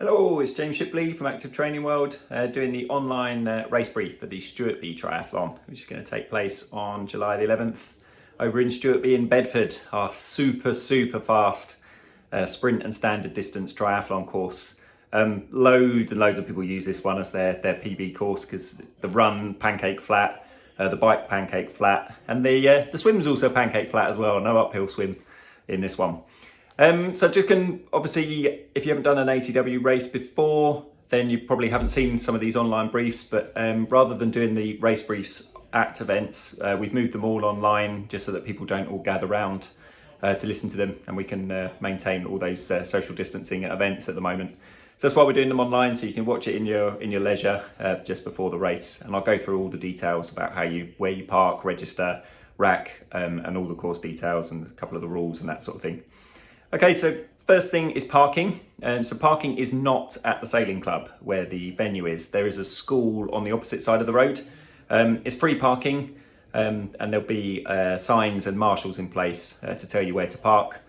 Hello, it's James Shipley from Active Training World, doing the online race brief for the Stewartby Triathlon, which is going to take place on July the 11th over in Stewartby in Bedford, our super fast sprint and standard distance triathlon course. Loads and loads of people use this one as their PB course because the run pancake flat, the bike pancake flat, and the swim's also pancake flat as well, no uphill swim in this one. So you can, obviously, if you haven't done an ATW race before, then you probably haven't seen some of these online briefs, but rather than doing the race briefs at events, we've moved them all online just so that people don't all gather around to listen to them, and we can maintain all those social distancing at events at the moment. So that's why we're doing them online, so you can watch it in your leisure just before the race. And I'll go through all the details about where you park, register, rack, and all the course details and a couple of the rules and that sort of thing. Okay, so first thing is parking. So parking is not at the sailing club where the venue is. There is a school on the opposite side of the road. It's free parking, and there'll be signs and marshals in place to tell you where to park.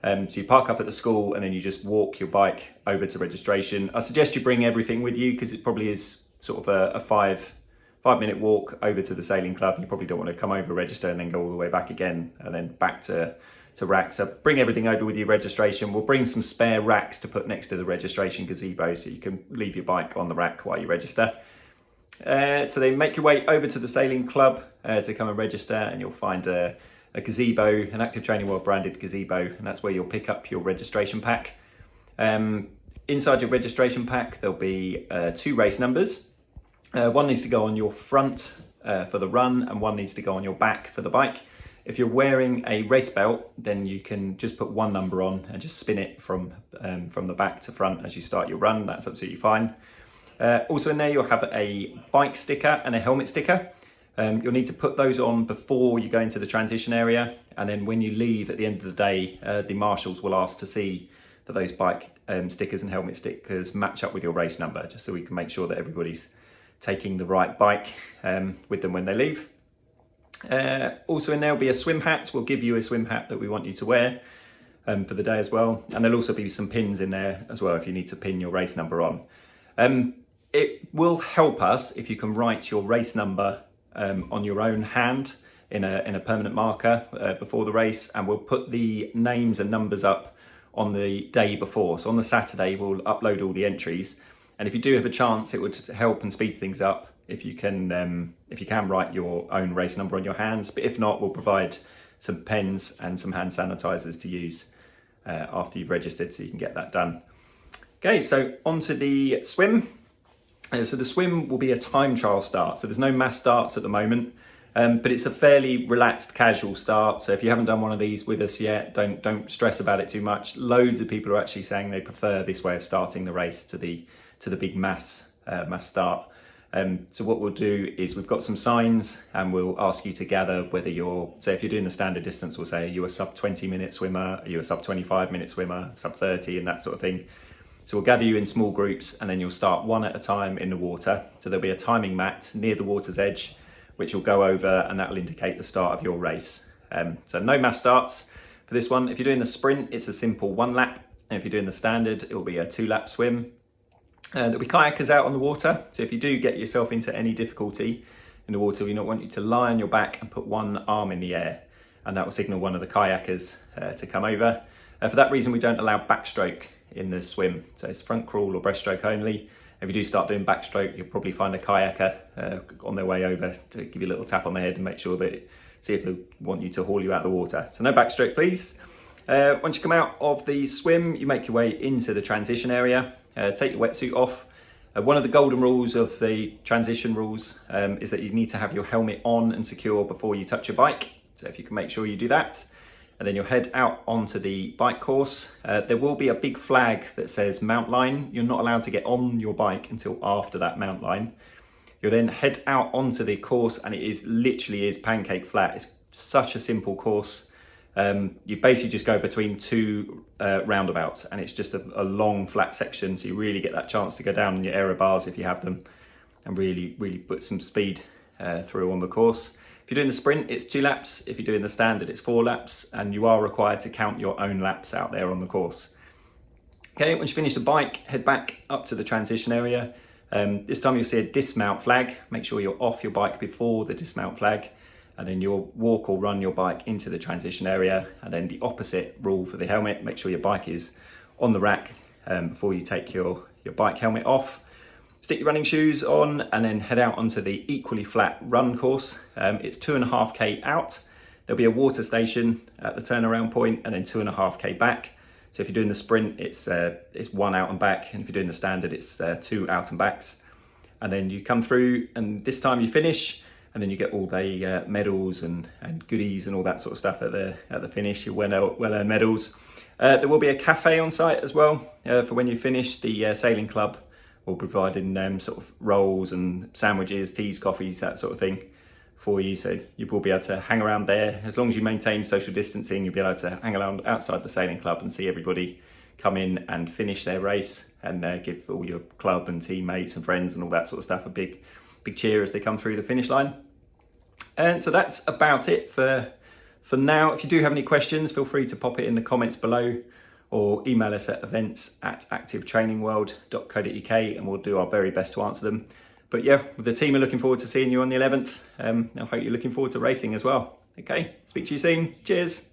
So you park up at the school and then you just walk your bike over to registration. I suggest you bring everything with you because it probably is sort of a 5-minute walk over to the sailing club. You probably don't want to come over, register, and then go all the way back again and then back to rack. So bring everything over with your registration. We'll bring some spare racks to put next to the registration gazebo so you can leave your bike on the rack while you register. So then make your way over to the sailing club to come and register, and you'll find a gazebo, an Active Training World branded gazebo, and that's where you'll pick up your registration pack. Inside your registration pack there'll be 2 race numbers. One needs to go on your front for the run, and one needs to go on your back for the bike. If you're wearing a race belt, then you can just put one number on and just spin it from the back to front as you start your run. That's absolutely fine. Also in there, you'll have a bike sticker and a helmet sticker. You'll need to put those on before you go into the transition area. And then when you leave at the end of the day, the marshals will ask to see that those bike stickers and helmet stickers match up with your race number, just so we can make sure that everybody's taking the right bike with them when they leave. Also in there will be a swim hat. We'll give you a swim hat that we want you to wear for the day as well. And there'll also be some pins in there as well if you need to pin your race number on. It will help us if you can write your race number on your own hand in a permanent marker before the race, and we'll put the names and numbers up on the day before. So on the Saturday we'll upload all the entries, and if you do have a chance, it would help and speed things up if you can write your own race number on your hands. But if not, we'll provide some pens and some hand sanitizers to use after you've registered, so you can get that done. Okay, so onto the swim. So the swim will be a time trial start. So there's no mass starts at the moment, but it's a fairly relaxed, casual start. So if you haven't done one of these with us yet, don't stress about it too much. Loads of people are actually saying they prefer this way of starting the race to the big mass start. So what we'll do is we've got some signs, and we'll ask you to gather whether if you're doing the standard distance, we'll say, are you a sub 20-minute swimmer? Are you a sub 25-minute swimmer? Sub 30 and that sort of thing. So we'll gather you in small groups, and then you'll start one at a time in the water. So there'll be a timing mat near the water's edge, which you'll go over, and that will indicate the start of your race. So no mass starts for this one. If you're doing the sprint, it's a simple 1 lap. And if you're doing the standard, it will be a 2-lap swim. There'll be kayakers out on the water, so if you do get yourself into any difficulty in the water, we want you to lie on your back and put one arm in the air, and that will signal one of the kayakers to come over. For that reason, we don't allow backstroke in the swim, so it's front crawl or breaststroke only. If you do start doing backstroke, you'll probably find a kayaker on their way over to give you a little tap on the head and make sure see if they want you to haul you out of the water. So no backstroke, please. Once you come out of the swim, you make your way into the transition area. Take your wetsuit off. One of the golden rules of the transition rules is that you need to have your helmet on and secure before you touch your bike. So if you can make sure you do that, and then you'll head out onto the bike course. There will be a big flag that says mount line. You're not allowed to get on your bike until after that mount line. You'll then head out onto the course, and it literally is pancake flat. It's such a simple course. You basically just go between 2 roundabouts, and it's just a long flat section, so you really get that chance to go down on your aero bars if you have them, and really put some speed through on the course. If you're doing the sprint, it's 2 laps. If you're doing the standard, it's 4 laps, and you are required to count your own laps out there on the course. Okay, once you finish the bike, head back up to the transition area. This time you'll see a dismount flag. Make sure you're off your bike before the dismount flag, and then you'll walk or run your bike into the transition area. And then the opposite rule for the helmet, make sure your bike is on the rack before you take your bike helmet off. Stick your running shoes on and then head out onto the equally flat run course. It's 2.5k out. There'll be a water station at the turnaround point and then 2.5k back. So if you're doing the sprint, it's 1 out and back. And if you're doing the standard, it's 2 out and backs. And then you come through and this time you finish and then you get all the medals and goodies and all that sort of stuff at the finish, your well-earned medals. There will be a cafe on site as well for when you finish. The sailing club will provide sort of rolls and sandwiches, teas, coffees, that sort of thing for you. So you will be able to hang around there. As long as you maintain social distancing, you'll be able to hang around outside the sailing club and see everybody come in and finish their race and give all your club and teammates and friends and all that sort of stuff a big cheer as they come through the finish line. And so that's about it for now. If you do have any questions, feel free to pop it in the comments below or email us at events@activetrainingworld.co.uk and we'll do our very best to answer them. But yeah, the team are looking forward to seeing you on the 11th. I hope you're looking forward to racing as well. Okay, speak to you soon. Cheers.